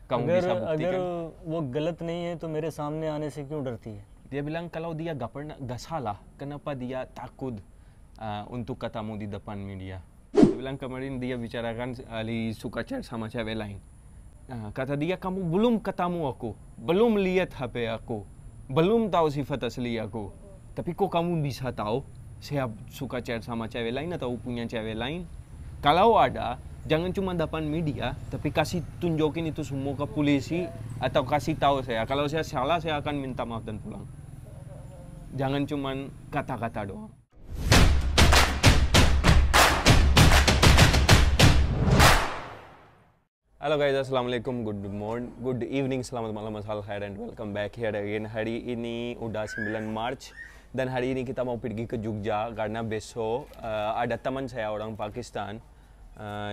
Kamu अगर bisa अगर buktikan. वो गलत नहीं है तो मेरे सामने आने से क्यों डरती है? Dia bilang kalau dia gak salah, kenapa dia takut untuk ketemu di depan media. Dia bilang kemarin dia bicarakan Ali suka chat sama cewek lain. Kata dia, kamu belum ketemu aku, belum lihat HP aku, belum tahu sifat asli aku. Tapi kok kamu bisa tahu saya suka chat sama cewek lain atau punya cewek lain? Kalau ada, jangan cuma depan media, tapi kasih tunjukin itu semua ke polisi atau kasih tahu saya. Kalau saya salah, saya akan minta maaf dan pulang. Jangan cuma kata-kata doang. Halo guys, assalamualaikum, good evening, selamat malam, asal khair and welcome back here again. Hari ini udah 9 March dan hari ini kita mau pergi ke Jogja karena besok ada teman saya orang Pakistan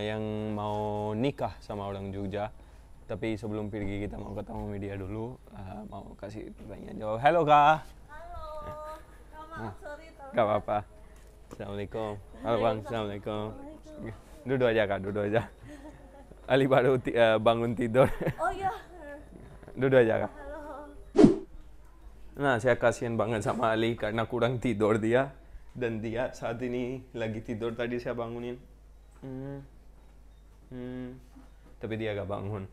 yang mau nikah sama orang Jogja. Tapi sebelum pergi kita mau ketemu media dulu, mau kasih pertanyaan jawab. Halo kak. Halo, sorry tau. Gak apa-apa. Assalamualaikum. Halo bang, assalamualaikum. Duduk aja kak, duduk aja. Ali baru bangun tidur. Oh iya. Duduk aja kak. Halo. Nah, saya kasihan banget sama Ali karena kurang tidur dia. Dan dia saat ini lagi tidur, tadi saya bangunin. Tapi dia gak bangun.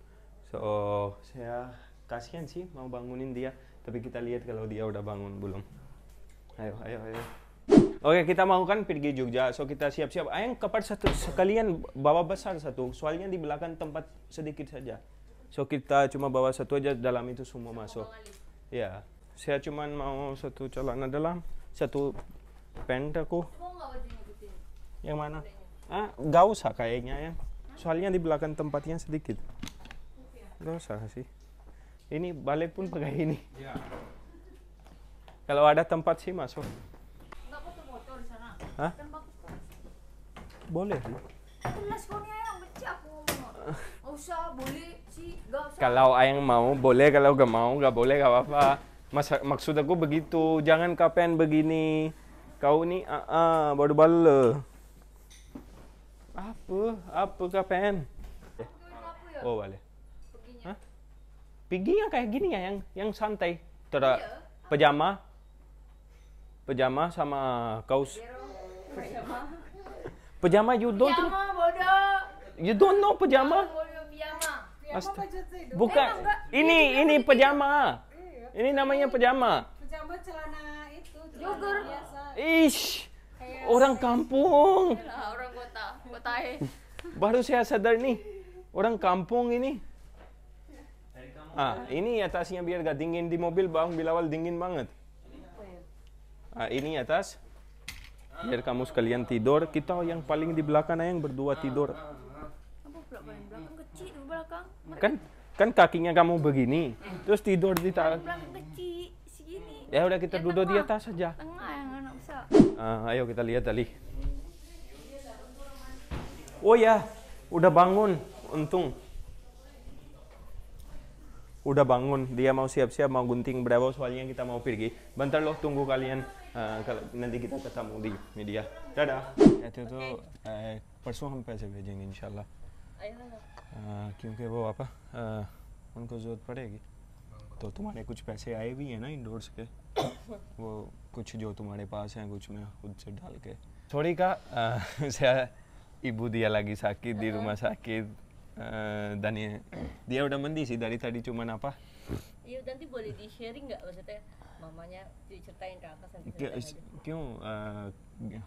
So, saya kasihan sih mau bangunin dia. Tapi kita lihat kalau dia udah bangun belum. Ayo. Oke, kita mau kan pergi Jogja, so kita siap-siap. Ayang kapan sekalian bawa besar satu, soalnya di belakang tempat sedikit saja. So kita cuma bawa satu aja, dalam itu semua masuk. Ya, saya cuma mau satu celana dalam, satu pant aku. Mau nggak bajunya putih? Yang mana? Gak usah kayaknya ya. Soalnya di belakang tempatnya sedikit. Gak usah sih. Ini balik pun pakai ini. Kalau ada tempat sih masuk. Nggak foto-foto di sana? Hah? Kan bagus kan? Boleh sih. Jelas konya yang benci aku ngomong. Nggak usah, boleh sih, nggak usah. Kalau ayang mau boleh, kalau gak mau gak boleh, gak apa-apa. Maksud aku begitu, jangan kapan begini. Kau ni baru bala. Apa kapan? Aku ya? Oh boleh. Perginya. Hah? Pergi yang kayak gini ya, yang santai. Tera Iya. pajama sama kaos. Pijama. Pajama you don't know. Pijama, bodoh. You don't know pajama? Bodoh, pijama. Bukan. Ini pajama. Ini namanya pajama. Pajama celana itu Jogger. biasa. Ish, orang kampung. Lah, orang kota Baru saya sadar nih, orang kampung ini. Ini atasnya biar gak dingin di mobil, bang Bilawal dingin banget. Ini atas, biar kamu sekalian tidur. Kita yang paling di belakang yang berdua tidur. Apa pula paling belakang kecil di belakang? Kan kakinya kamu begini, terus tidur di Belakang kecil segini. Ya udah kita Yang duduk di tengah. atas saja. Tengah yang anak besar. Ayo kita lihat Ali. Oh ya, udah bangun, untung. Udah bangun, dia mau siap-siap mau gunting berapa soalnya kita mau pergi. Bentar loh, tunggu kalian. Kalau nanti kita ketemu di media. Dadah. Itu tuh परसों हम पैसे भेजेंगे इंशाल्लाह. क्योंकि वो apa उनको जरूरत पड़ेगी. तो तुम्हारे कुछ पैसे आए भी हैं ना इंडोर्स के. वो कुछ जो तुम्हारे पास हैं कुछ मैं खुद से डाल के. Sorry kak, saya ibu dia lagi sakit di rumah sakit. Dan dia udah mandi sih dari tadi, cuman apa? Iya, nanti boleh di sharing nggak, maksudnya mamanya diceritain ke aku sampai क्यों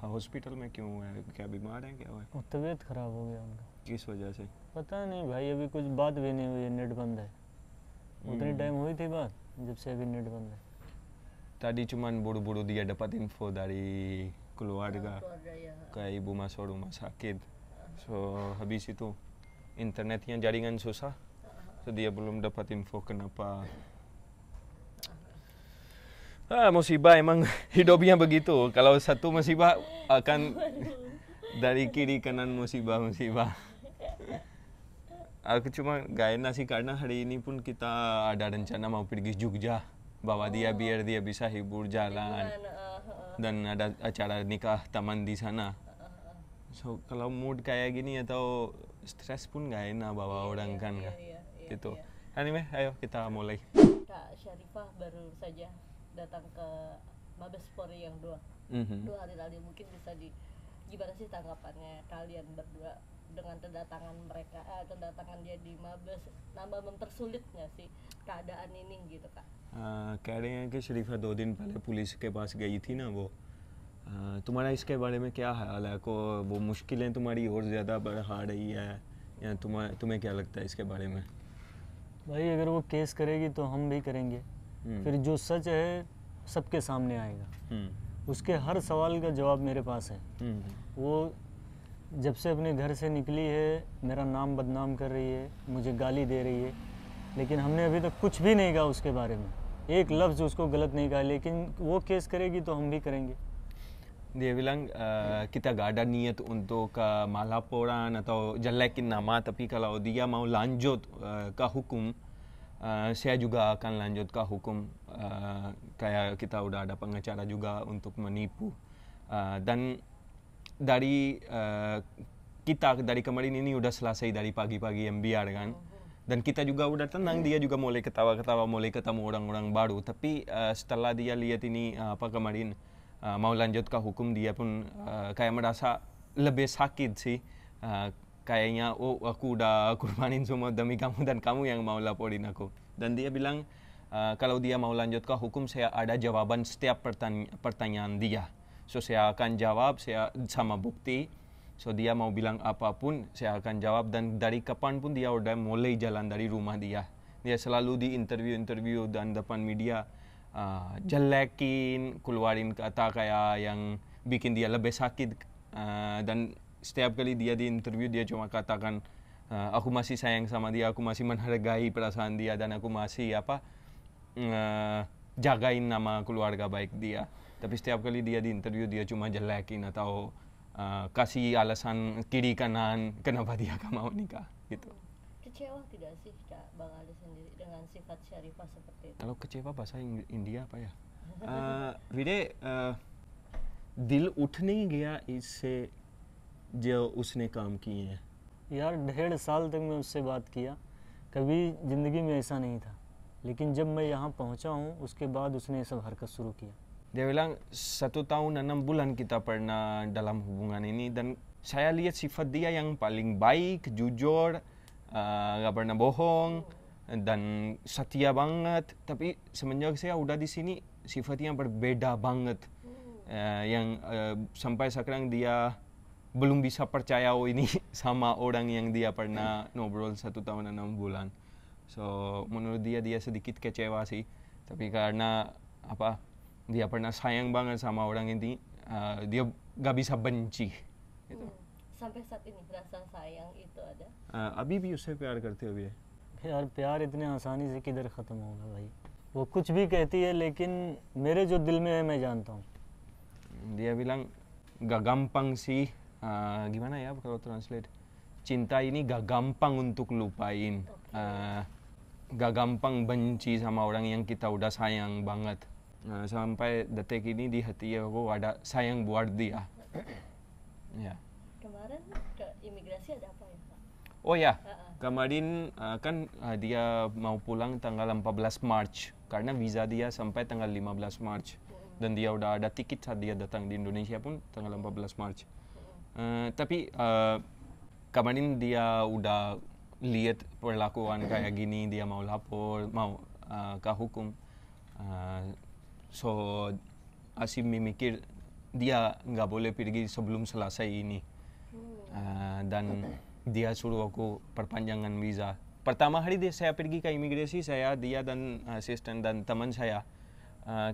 हॉस्पिटल में क्यों है, क्या बीमार है क्या है, वो तबीयत खराब हो गया उनका। किस वजह से? पता नहीं भाई, अभी कुछ बात भी नहीं हुई है, नेट बंद है। उतनी टाइम हुई थी बात जब से अभी नेट बंद है। Tadi cuman buru-buru dia dapat info dari keluarga ya. kayak ibu masuk rumah sakit. So habis itu internetnya jaringan susah, so dia belum dapat info kenapa. Musibah emang hidupnya begitu. Kalau satu musibah akan dari kiri kanan musibah. Aku cuma gak enak sih karena hari ini pun kita ada rencana mau pergi Jogja, bawa dia biar dia bisa hibur jalan. Dan ada acara nikah taman di sana. So kalau mood kayak gini atau stres pun gak enak bawa orang kan gitu. Anime, ayo kita mulai. Kak Syarifah baru saja datang ke Mabes Polri yang dua hari lalu. Mungkin bisa gimana sih tanggapannya kalian berdua dengan kedatangan dia di Mabes, nambah mempersulit nggak sih keadaan ini gitu Kak? कह रहे हैं कि शरीफा 2 दिन पहले पुलिस के पास गई थी ना वो, तुम्हारा इसके बारे में क्या ख्याल है? को वो मुश्किलें तुम्हारी और ज़्यादा बढ़ा रही है या तुम्हें क्या लगता है इसके बारे में? भाई अगर वो केस करेगी तो हम भी करेंगे, फिर जो सच है सबके सामने आएगा। उसके हर सवाल का जवाब मेरे पास है। वो जब से अपने घर से निकली है मेरा नाम बदनाम कर रही है, मुझे गाली दे रही है, लेकिन हमने अभी तक कुछ भी नहीं कहा उसके बारे में, एक लफ्ज़ उसको गलत नहीं कहा, लेकिन वो केस करेगी तो हम भी करेंगे। Dia bilang kita gak ada niat untuk malaporan atau jelekin nama, tapi kalau dia mau lanjut ke hukum, saya juga akan lanjut ke hukum. Kayak kita udah ada pengacara juga untuk menipu. Dan dari kita dari kemarin ini udah selesai dari pagi-pagi MBR kan. Dan kita juga udah tenang, dia juga mulai ketawa-ketawa, mulai ketemu orang-orang baru. Tapi setelah dia lihat ini kemarin mau lanjut ke hukum, dia pun kayak merasa lebih sakit sih. Kayaknya aku udah kurbanin semua demi kamu dan kamu yang mau laporin aku. Dan dia bilang kalau dia mau lanjut ke hukum, saya ada jawaban setiap pertanyaan dia. So saya akan jawab sama bukti. So dia mau bilang apapun saya akan jawab, dan dari kapan pun dia udah mulai jalan dari rumah dia. Dia selalu di interview dan depan media jelekin, keluarin kata kayak yang bikin dia lebih sakit, dan setiap kali dia di interview dia cuma katakan aku masih sayang sama dia, aku masih menghargai perasaan dia, dan aku masih jagain nama keluarga baik dia. Tapi setiap kali dia di interview dia cuma jelekin atau kasih alasan kiri kanan kenapa dia gak mau nikah gitu. Kecewa tidak sih Kak Bang Ali sendiri dengan sifat Syarifah seperti itu? Kalau kecewa bahasa India apa ya? वीरे दिल उठ नहीं गया इससे जो उसने काम किए हैं। यार 1.5 साल तक मैं उससे बात किया, कभी ज़िंदगी में ऐसा नहीं था, लेकिन जब मैं यहाँ पहुँचा हूँ उसके बाद उसने ये सब हरकत शुरू किया। Dia bilang 1 tahun 6 bulan kita pernah dalam hubungan ini, dan saya lihat sifat dia yang paling baik, jujur, gak pernah bohong, dan setia banget. Tapi semenjak saya udah di sini sifatnya berbeda banget, yang sampai sekarang dia belum bisa percaya ini sama orang yang dia pernah ngobrol 1 tahun 6 bulan. So menurut dia sedikit kecewa sih, tapi karena dia pernah sayang banget sama orang ini, dia gak bisa benci gitu. Sampai saat ini rasa sayang itu ada? अभी भी उससे प्यार करते हो? यार प्यार इतने आसानी से किधर ख़त्म होगा भाई, वो कुछ भी कहती है लेकिन मेरे जो दिल में है मैं जानता हूँ। Dia bilang gak gampang sih, gimana ya kalau translate, cinta ini gak gampang untuk lupain, gak gampang benci sama orang yang kita udah sayang banget. Sampai detik ini di hati aku ada sayang buat dia. Ya. Kemarin ke imigrasi ada apa ya Pak? Oh ya, kemarin kan dia mau pulang tanggal 14 Maret karena visa dia sampai tanggal 15 Maret, dan dia udah ada tiket saat dia datang di Indonesia pun tanggal 14 Maret. Tapi kemarin dia udah lihat perlakuan kayak gini, dia mau lapor, mau ke hukum. So Asim mikir dia nggak boleh pergi sebelum selesai ini, dan dia suruh aku perpanjangan visa. Pertama hari saya pergi ke imigrasi, dia dan asisten dan teman saya,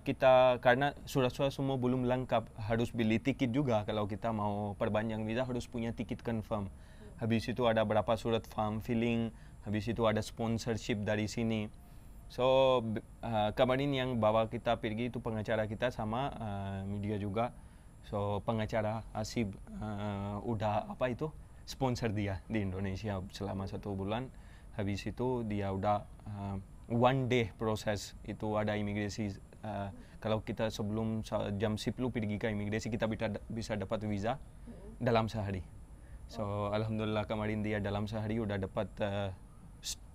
kita karena surat-surat semua belum lengkap, harus beli tiket juga. Kalau kita mau perpanjang visa harus punya tiket confirm. Habis itu ada berapa surat form filling, habis itu ada sponsorship dari sini. So kemarin yang bawa kita pergi itu pengacara kita sama media juga. So pengacara Asib udah sponsor dia di Indonesia selama 1 bulan. Habis itu dia udah 1 day proses, itu ada imigrasi. Kalau kita sebelum jam 10 pergi ke imigrasi, kita bisa dapat visa dalam sehari. So alhamdulillah kemarin dia dalam sehari udah dapat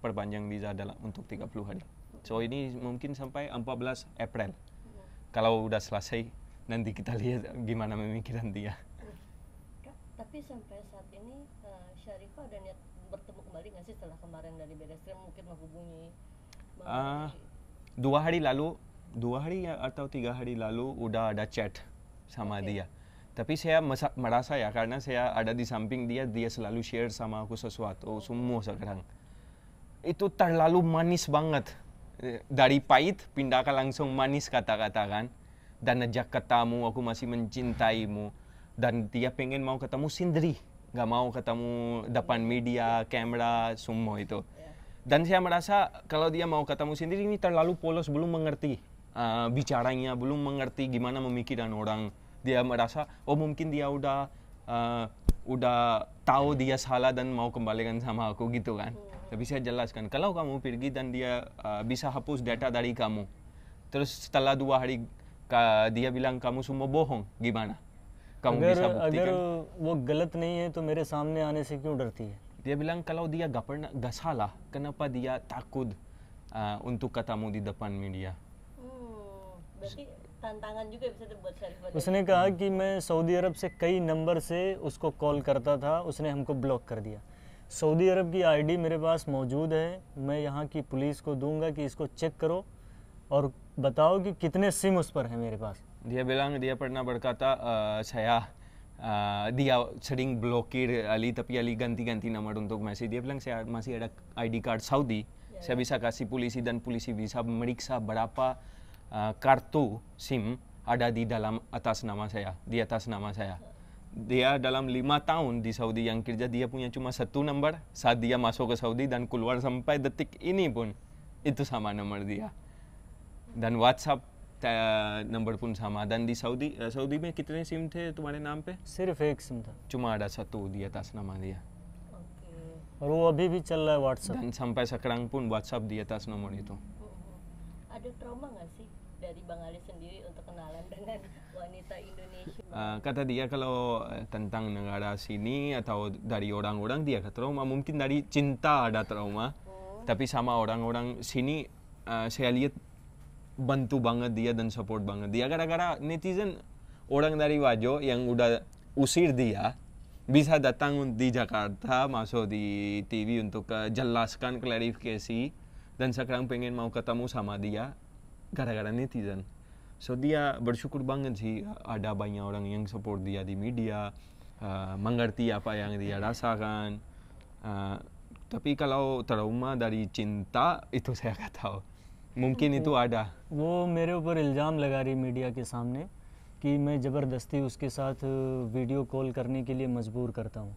perpanjang visa untuk 30 hari. So ini mungkin sampai 14 April. Kalau udah selesai, nanti kita lihat gimana pemikiran dia. Kak, tapi sampai saat ini Syarifah ada niat bertemu kembali nggak sih setelah kemarin dari Baireskrim mungkin menghubungi? 2 hari lalu, 2 hari atau 3 hari lalu udah ada chat sama dia. Tapi saya merasa ya, karena saya ada di samping dia, dia selalu share sama aku sesuatu, semua sekarang. Itu terlalu manis banget. Dari pahit, pindah ke langsung manis kata-kata kan. Dan ajak ketemu, aku masih mencintaimu. Dan dia pengen mau ketemu sendiri. Gak mau ketemu depan media, kamera, semua itu. Dan saya merasa kalau dia mau ketemu sendiri ini terlalu polos, belum mengerti bicaranya, belum mengerti gimana memikirkan orang. Dia merasa, oh mungkin dia udah tahu dia salah dan mau kembalikan sama aku gitu kan. Tapi saya jelaskan, kalau kamu pergi dan dia bisa hapus data dari kamu, terus setelah 2 hari dia bilang kamu semua bohong, gimana? Kamu bisa buktikan? अगर वो गलत नहीं है तो मेरे सामने आने से क्यों डरती है? Dia bilang kalau dia gak salah, kenapa dia takut untuk ketemu di depan media? Berarti tantangan juga bisa dibuat Syarifah. उसने कहा कि मैं सऊदी अरब से कई नंबर से उसको कॉल करता था, उसने हमको ब्लॉक कर दिया. सऊदी अरब की आईडी मेरे पास मौजूद है, मैं यहाँ की पुलिस को दूंगा कि इसको चेक करो और बताओ कि कितने सिम उस पर है मेरे पास. Dia bilang dia pernah berkata, dia sering blokir Ali, tapi Ali ganti-ganti nomor untuk masih. Dia bilang saya masih ada ID card Saudi, saya bisa kasih polisi dan polisi bisa meriksa berapa kartu SIM ada di dalam atas nama saya, di atas nama saya. Dia dalam 5 tahun di Saudi yang kerja, dia punya cuma 1 nomor saat dia masuk ke Saudi dan keluar sampai detik ini pun itu sama nomor dia. Dan WhatsApp number पुन sama. Dan di Saudi में कितने सिम थे तुम्हारे नाम पे? सिर्फ एक सिम था. Cuma ada 1 di atas nama dia. और वो अभी भी चल रहा है WhatsApp. Dan sampai sekarang pun WhatsApp di atas nomor itu. Ada trauma nggak sih dari Bang Ali sendiri untuk kenalan dengan wanita Indonesia? Kata dia kalau tentang negara sini atau dari orang-orang dia ke trauma, mungkin dari cinta ada trauma. Tapi sama orang-orang sini saya lihat bantu banget dia dan support banget dia. Gara-gara netizen orang dari Wajo yang udah usir dia bisa datang di Jakarta, masuk di TV untuk jelaskan klarifikasi, dan sekarang pengen mau ketemu sama dia gara-gara netizen. So dia bersyukur banget sih ada banyak orang yang support dia di media, mengerti apa yang dia rasakan. Tapi kalau trauma dari cinta itu saya nggak tahu. मुमकिन तो आड़ा वो मेरे ऊपर इल्ज़ाम लगा रही मीडिया के सामने कि मैं ज़बरदस्ती उसके साथ वीडियो कॉल करने के लिए मजबूर करता हूँ.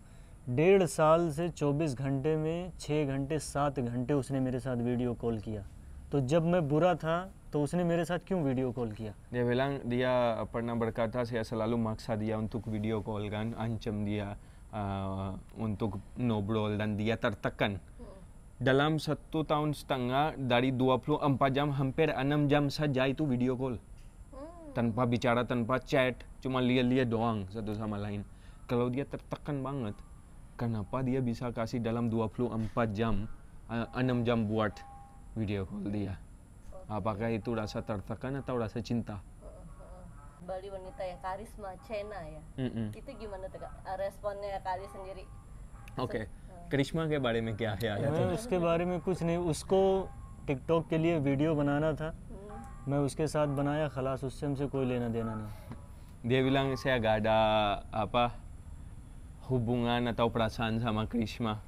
1.5 साल से 24 घंटे में 6 घंटे 7 घंटे उसने मेरे साथ वीडियो कॉल किया. तो जब मैं बुरा था तो उसने मेरे साथ क्यों वीडियो कॉल किया? Dia bilang dia pernah berkata saya selalu maksa dia untuk video call kan, ancam dia untuk ngobrol dan dia tertekan. Dalam 1 tahun setengah dari 24 jam hampir 6 jam saja itu video call. Tanpa bicara, tanpa chat, cuma lihat-lihat doang satu sama lain. Kalau dia tertekan banget, kenapa dia bisa kasih dalam 24 jam 6 jam buat video call dia? Apakah itu rasa tertekan atau rasa cinta? Bali wanita yang karisma, Cena ya. Itu gimana tuh Kak? Responnya Kali sendiri? Okay Karishma के बारे में क्या ख्याल है? मैं उसके बारे में कुछ नहीं, उसको टिकटॉक के लिए वीडियो बनाना था, मैं उसके साथ बनाया, खलास, उससे हमसे कोई लेना देना नहीं. Dia bilang saya gak ada hubungan atau perasaan sama Karisma.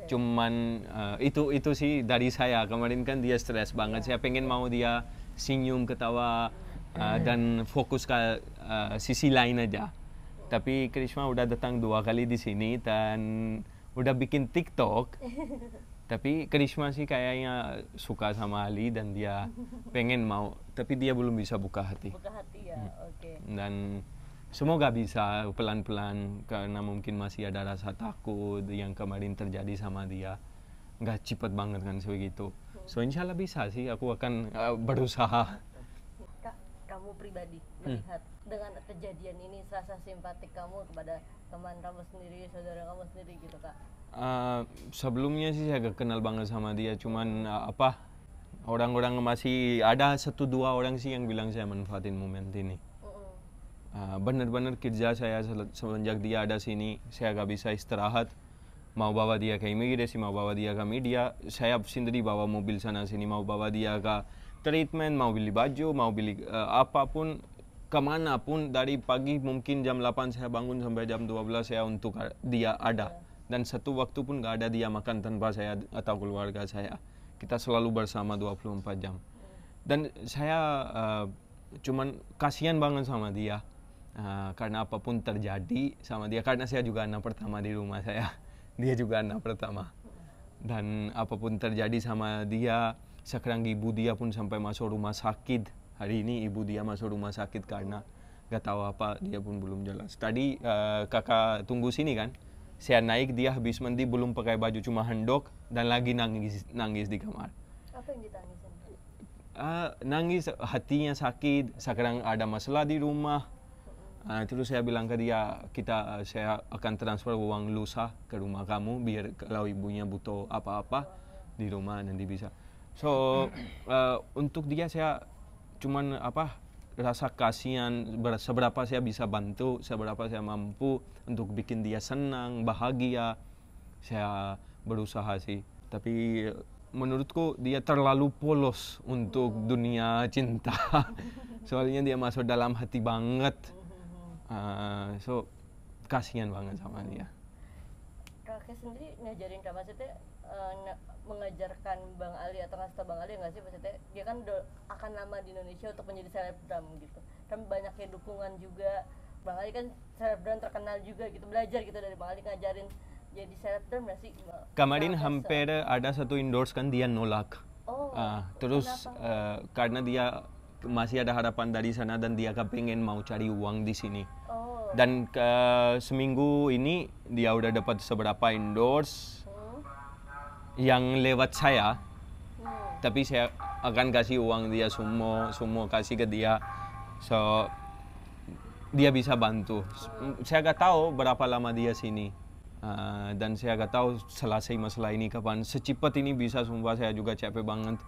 Cuman itu sih dari saya. Kemarin kan dia stres banget. Saya pengen mau dia senyum, ketawa dan fokus ke sisi lain aja. Tapi Karisma udah datang 2 kali di sini dan udah bikin TikTok. Tapi Karisma sih kayaknya suka sama Ali dan dia pengen mau, tapi dia belum bisa buka hati. Buka hati ya, oke. Dan semoga bisa pelan-pelan karena mungkin masih ada rasa takut yang kemarin terjadi sama dia. Nggak cepet banget kan sebegitu. So insya Allah bisa sih, aku akan berusaha. Kak, kamu pribadi melihat dengan kejadian ini rasa simpatik kamu kepada teman kamu sendiri, saudara kamu sendiri gitu Kak, Sebelumnya sih saya gak kenal banget sama dia, cuman orang-orang masih ada 1-2 orang sih yang bilang saya manfaatin momen ini. Benar-benar kerja saya semenjak dia ada sini, saya gak bisa istirahat. Mau bawa dia ke imigrasi, mau bawa dia ke media, saya sendiri bawa mobil sana sini, mau bawa dia ke treatment, mau beli baju, mau beli apapun, kemanapun. Dari pagi mungkin jam 8 saya bangun sampai jam 12 saya untuk dia ada. Dan satu waktu pun gak ada dia makan tanpa saya atau keluarga saya. Kita selalu bersama 24 jam. Dan saya cuman kasihan banget sama dia. Karena apapun terjadi sama dia, karena saya juga anak pertama di rumah saya. Dia juga anak pertama. Dan apapun terjadi sama dia, sekarang ibu dia pun sampai masuk rumah sakit. Hari ini ibu dia masuk rumah sakit karena gak tahu apa, dia pun belum jelas. Tadi kakak tunggu sini kan, saya naik, dia habis mandi belum pakai baju, cuma handuk dan lagi nangis di kamar. Apa yang ditangisin? Nangis, hatinya sakit, sekarang ada masalah di rumah. Terus saya bilang ke dia, saya akan transfer uang lusa ke rumah kamu biar kalau ibunya butuh apa-apa di rumah nanti bisa. So untuk dia saya cuman rasa kasihan, seberapa saya bisa bantu, seberapa saya mampu untuk bikin dia senang, bahagia. Saya berusaha sih, tapi menurutku dia terlalu polos untuk dunia cinta. Soalnya dia masuk dalam hati banget. So kasihan banget sama dia. Kakek sendiri ngajarin Kak, maksudnya mengajarkan Bang Ali atau ngasih tau Bang Ali nggak sih, maksudnya dia kan akan lama di Indonesia untuk menjadi selebgram gitu kan, banyaknya dukungan juga. Bang Ali kan selebgram terkenal juga gitu, belajar gitu dari Bang Ali ngajarin jadi selebgram nggak sih? Kemarin hampir ada satu endorse kan dia nolak. Terus karena dia masih ada harapan dari sana dan dia kepengen mau cari uang di sini. Dan seminggu ini dia udah dapat seberapa endorse yang lewat saya. Tapi saya akan kasih uang dia semua kasih ke dia. So dia bisa bantu. Saya gak tahu berapa lama dia sini. Dan saya gak tahu selesai masalah ini kapan. Secepat ini bisa, sumpah saya juga capek banget.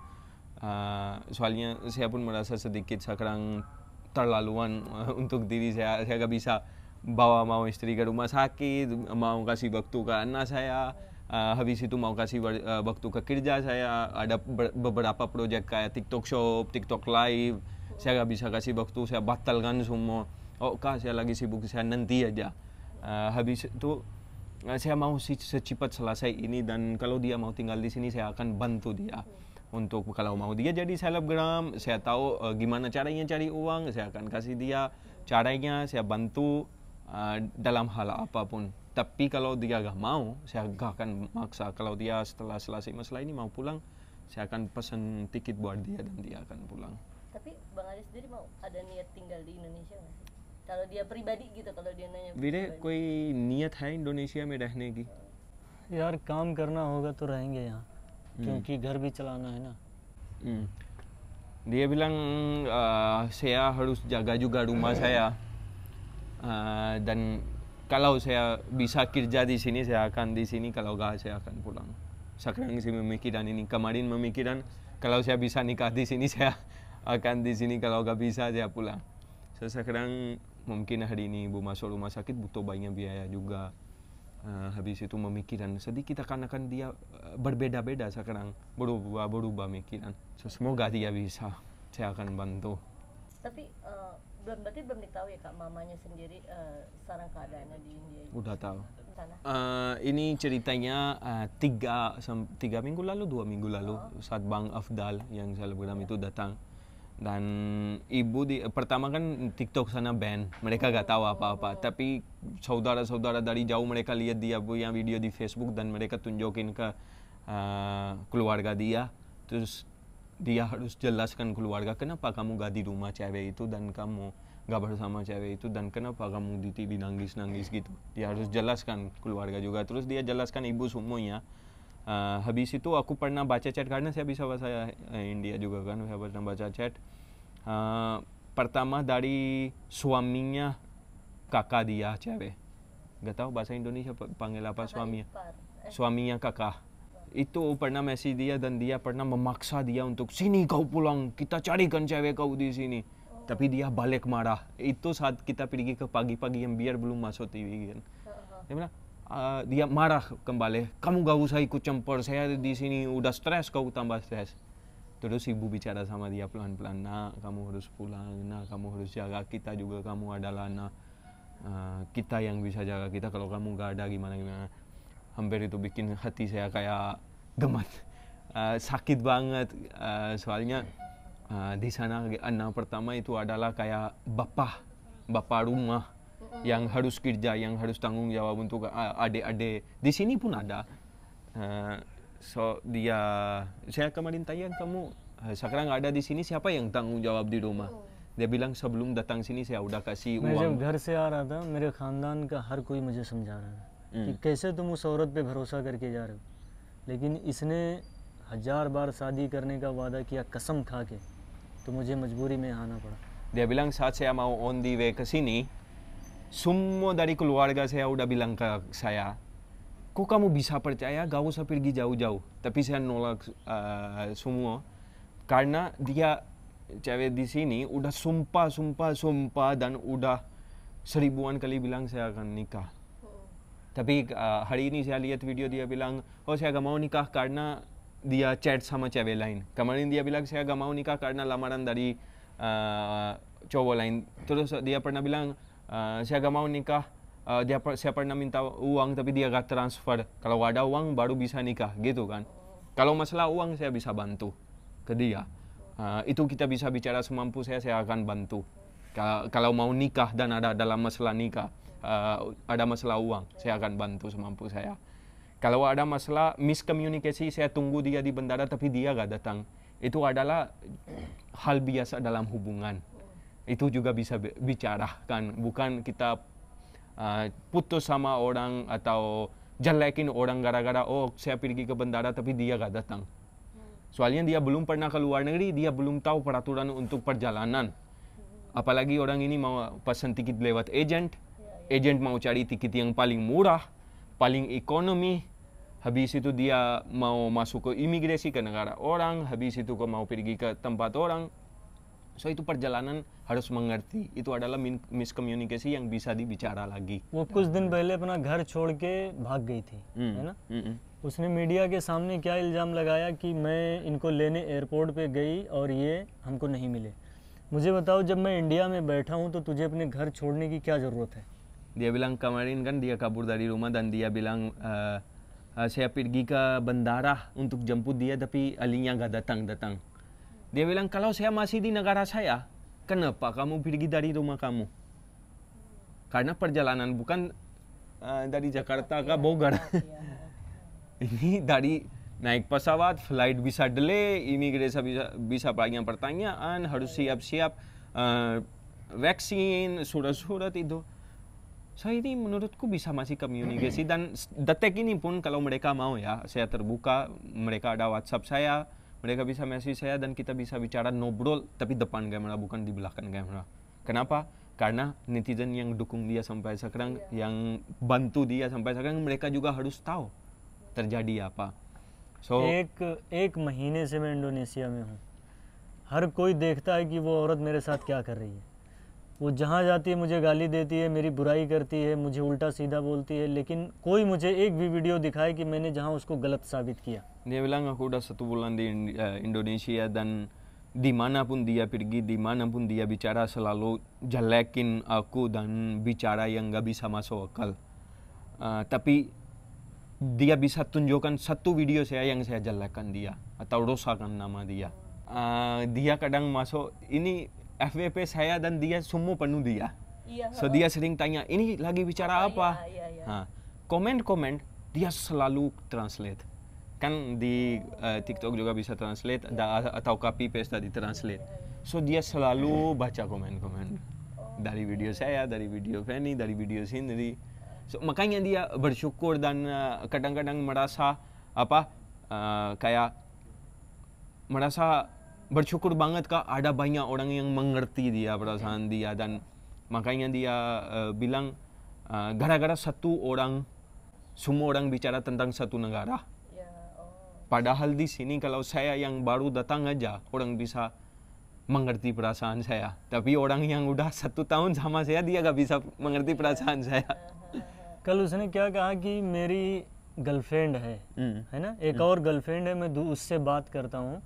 Soalnya saya pun merasa sedikit sekarang terlaluan untuk diri saya. Saya gak bisa mau istri ke rumah sakit, mau kasih waktu ke anak saya, habis itu mau kasih waktu ke kerja saya. Ada beberapa proyek kayak TikTok Shop, TikTok Live, saya gak bisa kasih waktu, saya batalkan semua. Kak, saya lagi sibuk, saya nanti aja. Habis itu saya mau secepat selesai ini, dan kalau dia mau tinggal di sini saya akan bantu dia. Untuk kalau mau dia jadi selebgram, saya tahu gimana caranya cari uang, saya akan kasih dia caranya, saya bantu dalam hal apapun. Tapi kalau dia gak mau, saya gak akan maksa. Kalau dia setelah selesai masalah ini mau pulang, saya akan pesan tiket buat dia dan dia akan pulang. Tapi Bang Ali sendiri mau ada niat tinggal di Indonesia nggak sih? Kalau dia pribadi gitu, kalau dia nanya. वीरे कोई नियत है इंडोनेशिया में रहने की? यार काम करना होगा तो रहेंगे यहाँ, क्योंकि घर भी चलाना है ना. Dia bilang saya harus jaga juga rumah saya, dan kalau saya bisa kerja di sini saya akan di sini, kalau enggak saya akan pulang. Sekarang saya memikirkan ini, kemarin memikirkan kalau saya bisa nikah di sini saya akan di sini, kalau enggak bisa saya pulang. Sekarang mungkin hari ini ibu masuk rumah sakit butuh banyak biaya juga. Habis itu memikirkan sedikit akan dia berbeda-beda sekarang, berubah mikiran. Semoga dia bisa, saya akan bantu. Tapi berarti belum diketahui ya Kak, mamanya sendiri sekarang keadaannya di India? Udah tahu. Sana. Ini ceritanya 3 minggu lalu, 2 minggu lalu, saat Bang Afdal yang selebgram itu datang. Dan ibu pertama kan TikTok sana ban, mereka gak tahu apa-apa. Tapi saudara-saudara dari jauh mereka lihat dia punya video di Facebook dan mereka tunjukin ke keluarga dia. Terus dia harus jelaskan keluarga, kenapa kamu gak di rumah cewek itu dan kamu gak bersama cewek itu, dan kenapa kamu di TV nangis-nangis gitu. Dia harus jelaskan keluarga juga. Terus dia jelaskan ibu semuanya. Habis itu aku pernah baca chat, karena saya bisa bahasa India juga kan, saya pernah baca chat. Pertama dari suaminya kakak dia cewek, gak tahu bahasa Indonesia panggil apa suaminya. suaminya kakak. Itu pernah message dia dan dia pernah memaksa dia untuk sini kau pulang, kita carikan cewek kau di sini. Tapi dia balik marah. Itu saat kita pergi ke pagi-pagi yang biar belum masuk TV kan. Dia bilang, dia marah kembali. Kamu gak usah ikut campur, saya di sini udah stres, kau tambah stres. Terus ibu bicara sama dia pelan-pelan, nak kamu harus pulang, nak kamu harus jaga kita juga, kamu adalah anak kita yang bisa jaga kita, kalau kamu gak ada gimana-gimana. Hampir itu bikin hati saya kayak gemet, sakit banget, soalnya di sana anak pertama itu adalah kayak bapak rumah yang harus kerja, yang harus tanggung jawab untuk adik-adik. Di sini pun ada. So saya kemarin tanya kamu sekarang ada di sini, siapa yang tanggung jawab di rumah? Dia bilang sebelum datang sini saya udah kasih मैं uang. जब घर से आ रहा था मेरे खानदान का हर कोई मुझे समझा रहा था कि कैसे तुम उस औरत पे भरोसा करके जा रहे हो, लेकिन इसने 1000 बार शादी करने का वादा किया कसम खा के, तो मुझे मजबूरी में आना पड़ा. Dia bilang saat saya mau on the way ke sini, semua dari keluarga saya udah bilang ke saya, kok kamu bisa percaya gak usah pergi jauh-jauh. Tapi saya nolak semua karena dia cewek di sini udah sumpah dan udah 1000-an kali bilang saya akan nikah. Tapi hari ini saya lihat video dia bilang, oh saya gak mau nikah karena dia chat sama cewek lain. Kemarin dia bilang saya gak mau nikah karena lamaran dari cowok lain. Terus dia pernah bilang saya gak mau nikah, saya pernah minta uang tapi dia gak transfer. Kalau ada uang baru bisa nikah gitu kan. Kalau masalah uang saya bisa bantu ke dia. Itu kita bisa bicara semampu saya akan bantu. Kalau mau nikah dan ada dalam masalah nikah, ada masalah uang, saya akan bantu semampu saya. Kalau ada masalah miskomunikasi, saya tunggu dia di bandara tapi dia gak datang. Itu adalah hal biasa dalam hubungan. Itu juga bisa bicarakan, bukan kita putus sama orang atau jelekin orang gara-gara oh saya pergi ke bandara tapi dia gak datang. Soalnya dia belum pernah ke luar negeri, dia belum tahu peraturan untuk perjalanan. Apalagi orang ini mau pesan tiket lewat agent mau cari tiket yang paling murah, paling ekonomi. Habis itu dia mau masuk ke imigrasi ke negara orang, habis itu mau pergi ke tempat orang. So itu perjalanan harus mengerti. Itu adalah miskomunikasi yang bisa dibicara lagi. वो कुछ दिन पहले अपना घर छोड़ के भाग गई थी, है ना? उसने मीडिया के सामने क्या इल्ज़ाम लगाया कि मैं इनको लेने एयरपोर्ट पे गई और ये हमको नहीं मिले. मुझे बताओ जब मैं इंडिया में बैठा हूँ तो तुझे अपने घर छोड़ने की क्या ज़रूरत है? Dia bilang kemarin kan dia kabur dari rumah dan dia bilang saya pergi ke bandara untuk jemput dia tapi alinya gak datang. Dia bilang kalau saya masih di negara saya, kenapa kamu pergi dari rumah kamu? Karena perjalanan bukan dari Jakarta ke Bogor. Ini dari naik pesawat, flight bisa delay, imigrasi bisa banyak pertanyaan, harus siap-siap vaksin, surat-surat itu. So ini menurutku bisa masih komunikasi dan detik ini pun kalau mereka mau ya, saya terbuka, mereka ada WhatsApp saya, mereka bisa message saya dan kita bisa bicara ngobrol tapi depan kamera bukan di belakang kamera. Kenapa? Karena netizen yang dukung dia sampai sekarang, yang bantu dia sampai sekarang, mereka juga harus tahu terjadi apa. So एक महीने से मैं इंडोनेशिया में हूँ. हर कोई देखता है कि वो औरत मेरे साथ क्या कर रही है. वो जहाँ जाती है मुझे गाली देती है, मेरी बुराई करती है, मुझे उल्टा सीधा बोलती है, लेकिन कोई मुझे एक भी वीडियो दिखाए कि मैंने जहाँ उसको गलत साबित किया. Dia bilang aku udah 1 bulan di Indonesia dan dimanapun dia pergi, dimanapun dia bicara selalu jelekin aku dan bicara yang gak bisa masuk akal. Tapi dia bisa tunjukkan satu video saya yang saya jelekkan dia atau rosakkan nama dia. Dia kadang masuk, ini FVP saya dan dia semua penuh dia. So dia sering tanya, ini lagi bicara apa? Komen-komen dia selalu translate. Kan di TikTok juga bisa translate atau copy paste di translate. So dia selalu baca komen-komen dari video saya, dari video Fanny, dari video sendiri. So makanya dia bersyukur dan kadang-kadang merasa kayak merasa bersyukur banget Kak, ada banyak orang yang mengerti dia, perasaan dia, dan makanya dia bilang gara-gara satu orang semua orang bicara tentang satu negara. Ya, oh. Padahal di sini kalau saya yang baru datang aja, orang bisa mengerti perasaan saya. Tapi orang yang udah 1 tahun sama saya, dia gak bisa mengerti perasaan saya. कल उसने क्या कहा कि मेरी गर्लफ्रेंड है ना, एक और गर्लफ्रेंड है, मैं उससे बात करता हूँ,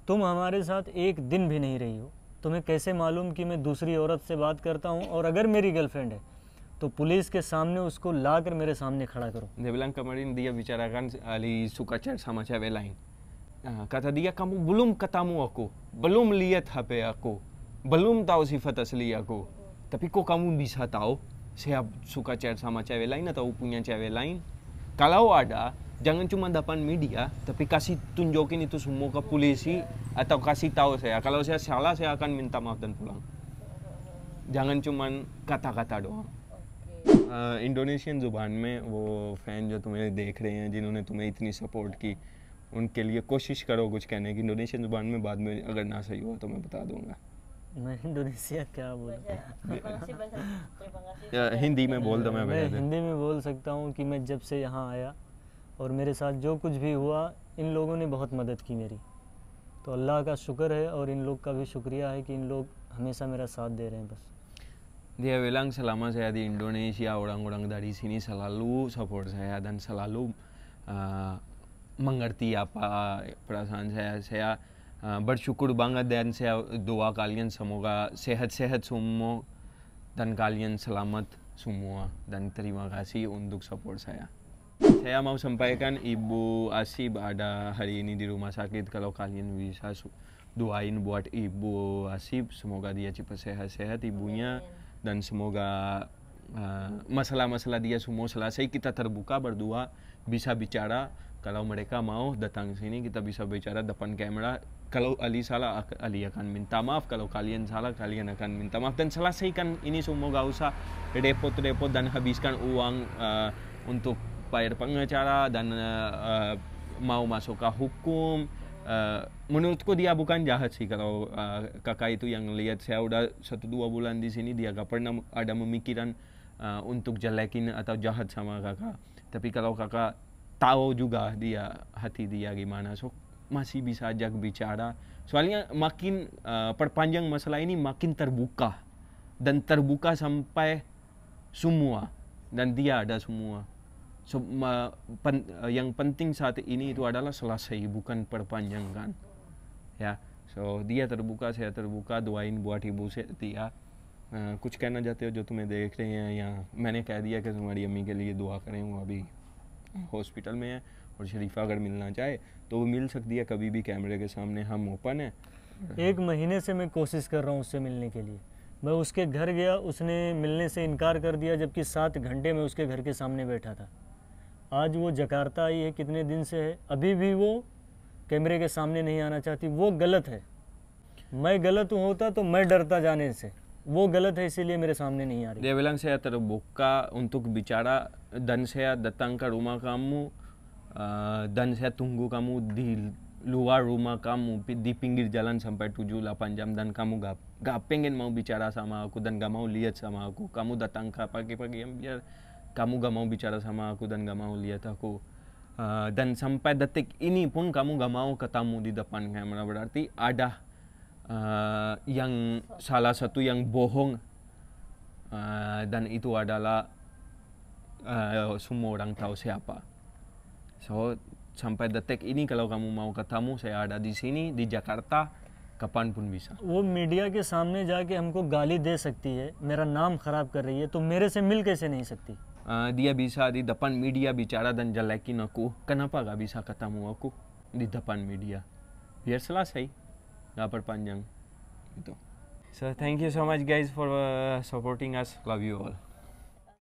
तुम हमारे साथ एक दिन भी नहीं रही हो, तुम्हें कैसे मालूम कि मैं दूसरी औरत से बात करता हूँ, और अगर मेरी गर्लफ्रेंड है तो पुलिस के सामने उसको लाकर मेरे सामने खड़ा करो. Dia bilang kemarin dia bicarakan Ali suka chat sama cewek lain. Kata dia, kamu belum ketemu aku, belum lihat HP aku, belum tahu sifat asli aku. Tapi kok kamu bisa tahu saya suka chat sama cewek lain atau punya cewek lain? Kalau ada, jangan cuma depan media, tapi kasih tunjukin itu semua ke polisi atau kasih tahu saya. Kalau saya salah, saya akan minta maaf dan pulang. Jangan cuma kata-kata doang. Indonesian ज़ुबान में वो फ़ैन जो तुम्हें देख रहे हैं, जिन्होंने तुम्हें इतनी सपोर्ट की, उनके लिए कोशिश करो कुछ कहने की इंडोनेशियन ज़ुबान में. बाद में अगर ना सही हुआ तो मैं बता दूंगा. मैं इंडोनेशिया क्या बोलूं? Terima kasih. हिंदी में बोल दो. मैं हिंदी में बोल सकता हूँ कि मैं जब से यहाँ आया और मेरे साथ जो कुछ भी हुआ, इन लोगों ने बहुत मदद की मेरी, तो अल्लाह का शुक्र है और इन लोग का भी शुक्रिया है कि इन लोग हमेशा मेरा साथ दे रहे हैं. बस Dia bilang selama saya di Indonesia, orang-orang dari sini selalu support saya dan selalu mengerti apa perasaan saya. Saya bersyukur banget dan saya doa kalian semoga sehat-sehat semua dan kalian selamat semua, dan terima kasih untuk support saya. Saya mau sampaikan Ibu Asib ada hari ini di rumah sakit. Kalau kalian bisa doain buat Ibu Asib, semoga dia cepat sehat-sehat ibunya. Dan semoga masalah-masalah dia semua selesai. Kita terbuka berdua, bisa bicara. Kalau mereka mau datang sini, kita bisa bicara depan kamera. Kalau Ali salah, Ali akan minta maaf. Kalau kalian salah, kalian akan minta maaf. Dan selesaikan ini semua, gak usah repot-repot dan habiskan uang untuk bayar pengacara dan mau masuk ke hukum. Menurutku dia bukan jahat sih. Kalau kakak itu yang lihat saya udah 1-2 bulan di sini, dia gak pernah ada memikiran untuk jelekin atau jahat sama kakak. Tapi kalau kakak tahu juga dia hati dia gimana, so masih bisa ajak bicara. Soalnya makin perpanjang masalah ini makin terbuka dan terbuka sampai semua, dan dia ada semua. So, yang penting saat ini itu adalah selesai, bukan perpanjangkan. Ya, so dia terbuka, saya terbuka. Doain buat ibu dia. कुछ कहना चाहते हो जो तुम्हें देख रहे हैं, या मैंने कह दिया कि तुम्हारी अम्मी के लिए दुआ करें, वो अभी हॉस्पिटल में है, और शरीफा अगर मिलना चाहे तो वो मिल सकती है कभी भी, कैमरे के सामने हम ओपन है. 1 महीने से मैं कोशिश कर रहा हूँ उससे मिलने के लिए. मैं उसके घर गया, उसने मिलने से इनकार कर दिया, जबकि 7 घंटे में उसके घर के सामने बैठा था. आज वो जकार्ता आई है, कितने दिन से है, अभी भी वो कैमरे के सामने नहीं आना चाहती. वो गलत है. मैं गलत होता तो मैं डरता जाने से. वो गलत है, इसीलिए मेरे सामने नहीं आ रही. Dia bilang saya terbuka untuk bicara dan saya datang ke rumah kamu dan saya tunggu kamu di luar rumah kamu di pinggir jalan sampai 7-8 jam, dan kamu gak pengen mau bicara sama aku dan gak mau lihat sama aku. Kamu datang ke pagi-pagi yang biar kamu gak mau bicara sama aku dan gak mau lihat aku. Dan sampai detik ini pun kamu gak mau ketemu di depan kamera. Berarti ada yang salah satu yang bohong, dan itu adalah semua orang tahu siapa. So sampai detik ini kalau kamu mau ketemu, saya ada di sini di Jakarta, kapanpun bisa. वो मीडिया के सामने जाके हमको गाली दे सकती है, मेरा नाम खराब कर रही है, तो मेरे से मिल कैसे नहीं सकती? Dia bisa di depan media bicara dan jelekin aku. Kenapa gak bisa ketemu aku di depan media? Biar selesai, gak perpanjang gitu. So thank you so much guys for supporting us. Love you all.